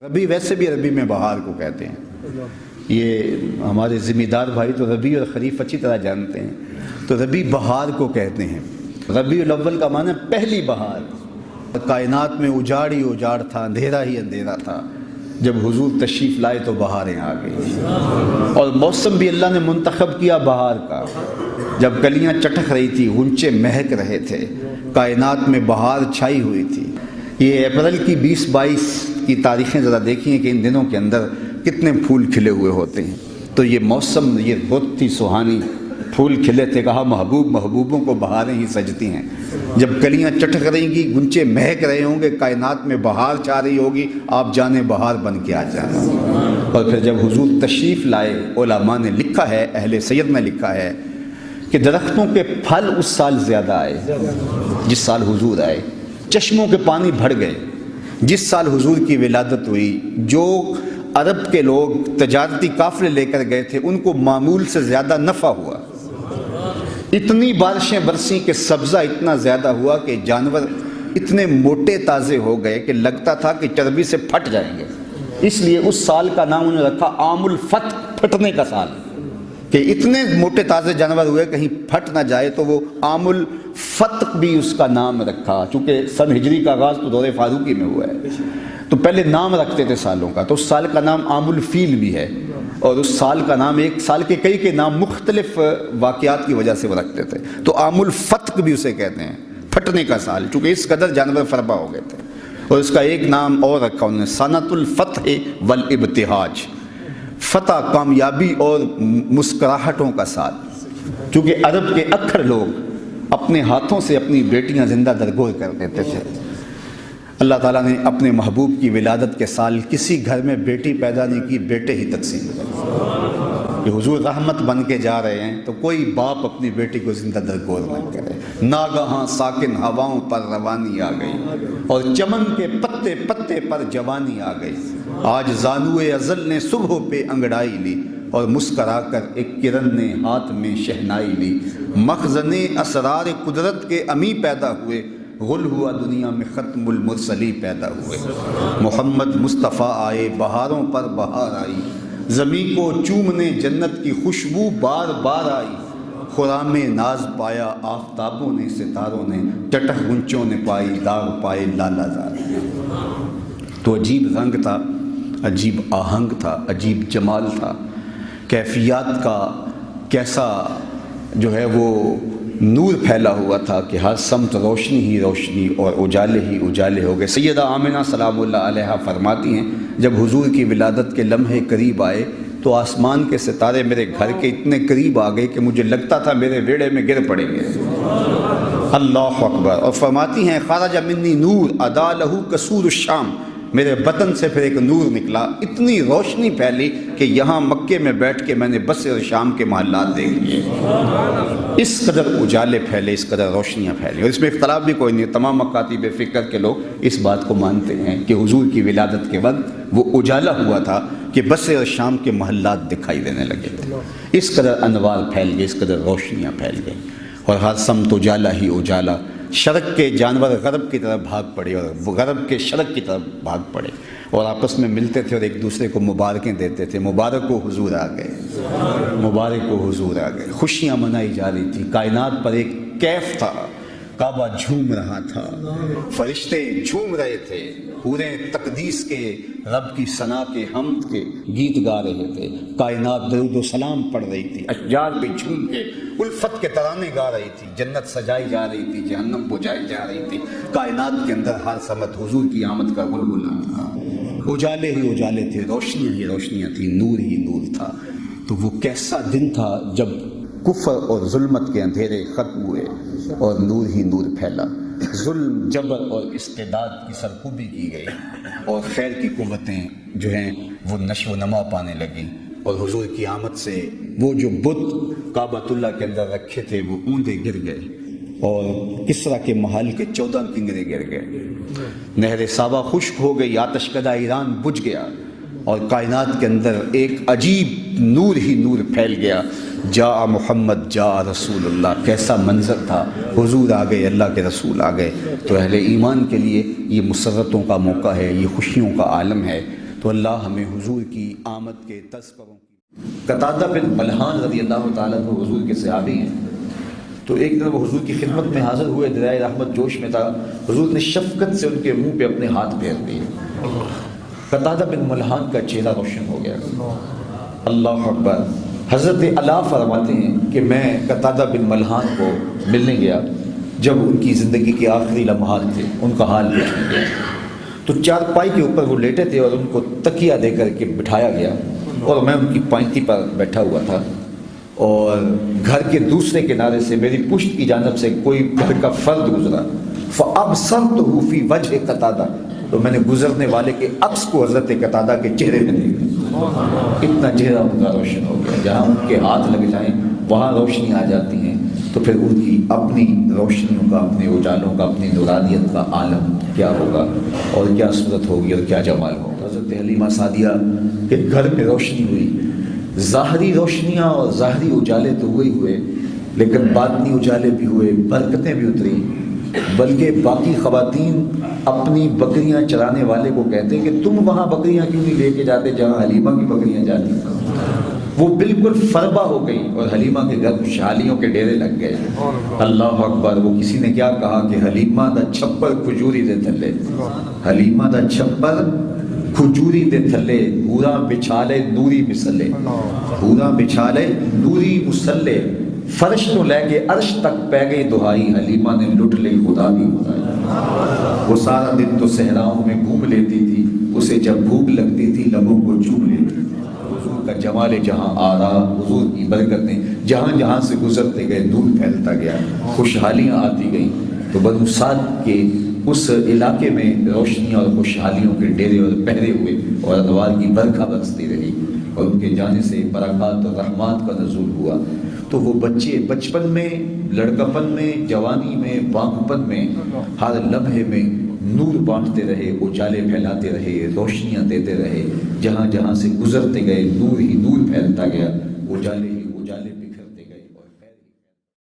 ربیع ویسے بھی عربی میں بہار کو کہتے ہیں. یہ ہمارے ذمہ دار بھائی تو ربیع اور خریف اچھی طرح جانتے ہیں. تو ربیع بہار کو کہتے ہیں. ربیع الاول کا معنی پہلی بہار. کائنات میں اجاڑ ہی اجاڑ تھا، اندھیرا ہی اندھیرا تھا. جب حضور تشریف لائے تو بہاریں آ گئی. اور موسم بھی اللہ نے منتخب کیا بہار کا. جب کلیاں چٹک رہی تھی، غنچے مہک رہے تھے، کائنات میں بہار چھائی ہوئی تھی. یہ اپریل کی 20-22 کی تاریخیں ذرا دیکھیں کہ ان دنوں کے اندر کتنے پھول کھلے ہوئے ہوتے ہیں. تو یہ موسم یہ بہت تھی سہانی. پھول کھلے تھے، کہا محبوبوں کو بہاریں ہی سجتی ہیں. جب کلیاں چٹک رہیں گی، گنچے مہک رہے ہوں گے، کائنات میں بہار چھا رہی ہوگی، آپ جانے بہار بن کے آ جائیں. اور پھر جب حضور تشریف لائے، علماء نے لکھا ہے، اہل سید نے لکھا ہے کہ درختوں کے پھل اس سال زیادہ آئے جس سال حضور آئے. چشموں کے پانی بڑھ گئے جس سال حضور کی ولادت ہوئی. جو عرب کے لوگ تجارتی قافلے لے کر گئے تھے، ان کو معمول سے زیادہ نفع ہوا. اتنی بارشیں برسیں کہ سبزہ اتنا زیادہ ہوا کہ جانور اتنے موٹے تازے ہو گئے کہ لگتا تھا کہ چربی سے پھٹ جائیں گے. اس لیے اس سال کا نام انہوں نے رکھا عام الفتح، پھٹنے کا سال. کہ اتنے موٹے تازے جانور ہوئے کہیں پھٹ نہ جائے، تو وہ عام الفتح بھی اس کا نام رکھا. چونکہ سن ہجری کا آغاز تو دور فاروقی میں ہوا ہے، تو پہلے نام رکھتے تھے سالوں کا. تو اس سال کا نام عام الفیل بھی ہے. اور اس سال کا نام، ایک سال کے کئی نام مختلف واقعات کی وجہ سے وہ رکھتے تھے. تو عام الفتح بھی اسے کہتے ہیں، پھٹنے کا سال، چونکہ اس قدر جانور فربا ہو گئے تھے. اور اس کا ایک نام اور رکھا انہوں نے، سنۃ الفتح والابتہاج، فتح، کامیابی اور مسکراہٹوں کا سال. چونکہ عرب کے اکثر لوگ اپنے ہاتھوں سے اپنی بیٹیاں زندہ درگور کر دیتے تھے. اللہ تعالیٰ نے اپنے محبوب کی ولادت کے سال کسی گھر میں بیٹی پیدا نہیں کی، بیٹے ہی تقسیم کرے. کہ حضور رحمت بن کے جا رہے ہیں تو کوئی باپ اپنی بیٹی کو زندہ درگور نہ کرے. ناگہاں ساکن ہواؤں پر روانی آ گئی، اور چمن کے پتے پتے پر جوانی آ گئی. آج زانوئے ازل نے صبح پہ انگڑائی لی، اور مسکرا کر ایک کرن نے ہاتھ میں شہنائی لی. مخزن اسرار قدرت کے امی پیدا ہوئے، غل ہوا دنیا میں ختم المرسلی پیدا ہوئے. محمد مصطفیٰ آئے، بہاروں پر بہار آئی. زمین کو چومنے جنت کی خوشبو بار بار آئی. خرام ناز پایا آفتابوں نے، ستاروں نے، چٹک گنچوں نے پائی، داغ پائے لالا زار. تو عجیب رنگ تھا، عجیب آہنگ تھا، عجیب جمال تھا. کیفیات کا کیسا جو ہے وہ نور پھیلا ہوا تھا کہ ہر سمت روشنی ہی روشنی اور اجالے ہی اجالے ہو گئے. سیدہ آمنہ سلام اللہ علیہا فرماتی ہیں، جب حضور کی ولادت کے لمحے قریب آئے تو آسمان کے ستارے میرے گھر کے اتنے قریب آ گئے کہ مجھے لگتا تھا میرے ویڑے میں گر پڑیں گے. اللہ اکبر. اور فرماتی ہیں، خرج منی نور ادا لہو قصور الشام، میرے بطن سے پھر ایک نور نکلا، اتنی روشنی پھیلی کہ یہاں مکے میں بیٹھ کے میں نے بصرے اور شام کے محلات دیکھ لیے. اس قدر اجالے پھیلے، اس قدر روشنیاں پھیلی. اور اس میں اختلاف بھی کوئی نہیں، تمام مکاتب فکر کے لوگ اس بات کو مانتے ہیں کہ حضور کی ولادت کے وقت وہ اجالا ہوا تھا کہ بصرے اور شام کے محلات دکھائی دینے لگے تھے. اس قدر انوار پھیل گئے، اس قدر روشنیاں پھیل گئیں، اور ہر سمت اجالا ہی اجالا. شرق کے جانور غرب کی طرف بھاگ پڑے، اور غرب کے شرق کی طرف بھاگ پڑے، اور آپس میں ملتے تھے اور ایک دوسرے کو مبارکیں دیتے تھے. مبارک ہو حضور آ گئے، مبارک ہو حضور آ گئے. خوشیاں منائی جا رہی تھی، کائنات پر ایک کیف تھا. کعبہ جھوم رہا تھا، فرشتے جھوم رہے تھے، پورے تقدیس کے، رب کی ثنا کے، حمد کے گیت گا رہے تھے. کائنات درود و سلام پڑھ رہی تھی، اشجار بھی جھوم کے الفت کے ترانے گا رہی تھی. جنت سجائی جا رہی تھی، جہنم بجھائی جا رہی تھی. کائنات کے اندر ہر سمت حضور کی آمد کا غلغلہ تھا. اجالے ہی اجالے تھے، روشنیاں ہی روشنیاں تھیں، نور ہی نور تھا. تو وہ کیسا دن تھا جب کفر اور ظلمت کے اندھیرے ختم ہوئے اور نور ہی نور پھیلا. ظلم، جبر اور استعداد کی سرکوبی کی گئی، اور خیر کی قوتیں جو ہیں وہ نشو و نما پانے لگیں. اور حضور کی آمد سے وہ جو بت کعبۃ اللہ کے اندر رکھے تھے وہ اوندے گر گئے، اور کسریٰ کے محل کے 14 کنگرے گر گئے. نہر صابہ خشک ہو گئی، آتش کدہ ایران بجھ گیا، اور کائنات کے اندر ایک عجیب نور ہی نور پھیل گیا. جاء محمد جاء رسول اللہ. کیسا منظر تھا، حضور آ گئے، اللہ کے رسول آ گئے. تو اہل ایمان کے لیے یہ مسرتوں کا موقع ہے، یہ خوشیوں کا عالم ہے. تو اللہ ہمیں حضور کی آمد کے تذکروں کی۔ قتادہ بن ملحان رضی اللہ تعالیٰ عنہ حضور کے صحابی ہیں، تو ایک دن وہ حضور کی خدمت میں حاضر ہوئے، دریائے رحمت جوش میں تھا، حضور نے شفقت سے ان کے منہ پہ اپنے ہاتھ پھیر دیے، قتادہ بن ملحان کا چہرہ روشن ہو گیا۔ اللہ اکبر۔ حضرت علا فرماتے ہیں کہ میں قتادہ بن ملحان کو ملنے گیا جب ان کی زندگی کے آخری لمحات تھے، ان کا حال پوچھنے گیا تو چارپائی کے اوپر وہ لیٹے تھے اور ان کو تکیہ دے کر کے بٹھایا گیا اور میں ان کی پائنتی پر بیٹھا ہوا تھا، اور گھر کے دوسرے کنارے سے میری پشت کی جانب سے کوئی گھر کا فرد گزرا، فَأَبْصَرْتُهُ فِي وَجْهِ قَتَادَةَ، تو میں نے گزرنے والے کے عکس کو حضرت قتادہ کے چہرے میں دیکھا، اتنا چہرہ ان کا روشن ہو گیا، جہاں ان کے ہاتھ لگ جائیں وہاں روشنی آ جاتی ہیں، تو پھر ان کی اپنی روشنیوں کا، اپنے اجالوں کا، اپنی نورانیت کا عالم کیا ہوگا اور کیا صورت ہوگی اور کیا جمال ہوگا۔ حضرت حلیمہ سعدیہ کے گھر میں روشنی ہوئی، ظاہری روشنیاں اور ظاہری اجالے تو ہوئے لیکن باطنی اجالے بھی ہوئے، برکتیں بھی اتری، بلکہ باقی خواتین اپنی بکریاں چرانے والے کو کہتے ہیں کہ تم وہاں بکریاں کیوں نہیں لے کے جاتے جہاں حلیمہ کی بکریاں جاتی ہیں؟ وہ بالکل فربا ہو گئی اور حلیمہ کے گھر خوشحالیوں کے ڈیرے لگ گئے۔ اللہ اکبر۔ وہ کسی نے کیا کہا کہ حلیمہ دا چھپر کھجوری دے تھلے، حلیمہ دا چھپر کھجوری دے تھلے، پورا بچھالے نوری مسلے، پورا بچھالے نوری مسلے، فرش تو لے کے عرش تک پہ گئی دہائی، حلیمہ نے لٹ لی خدا بھی خدائی۔ وہ سارا دن تو صحراؤں میں گھوم لیتی تھی، اسے جب بھوک لگتی تھی لبوں کو چوم لیتی تھی۔ حضور کا جمال جہاں آ رہا، حضور کی برکتیں جہاں جہاں سے گزرتے گئے دور پھیلتا گیا، خوشحالیاں آتی گئیں، تو بنو سعد کے اس علاقے میں روشنیاں اور خوشحالیوں کے ڈیرے اور پہرے ہوئے اور انوار کی برکھا برستی رہی، اور ان کے جانے سے برکات اور رحمات کا نزول ہوا۔ تو وہ بچے بچپن میں، لڑکپن میں، جوانی میں، بانگپن میں، ہر لمحے میں نور بانٹتے رہے، اجالے پھیلاتے رہے، روشنیاں دیتے رہے، جہاں جہاں سے گزرتے گئے نور ہی نور پھیلتا گیا، اجالے ہی اجالے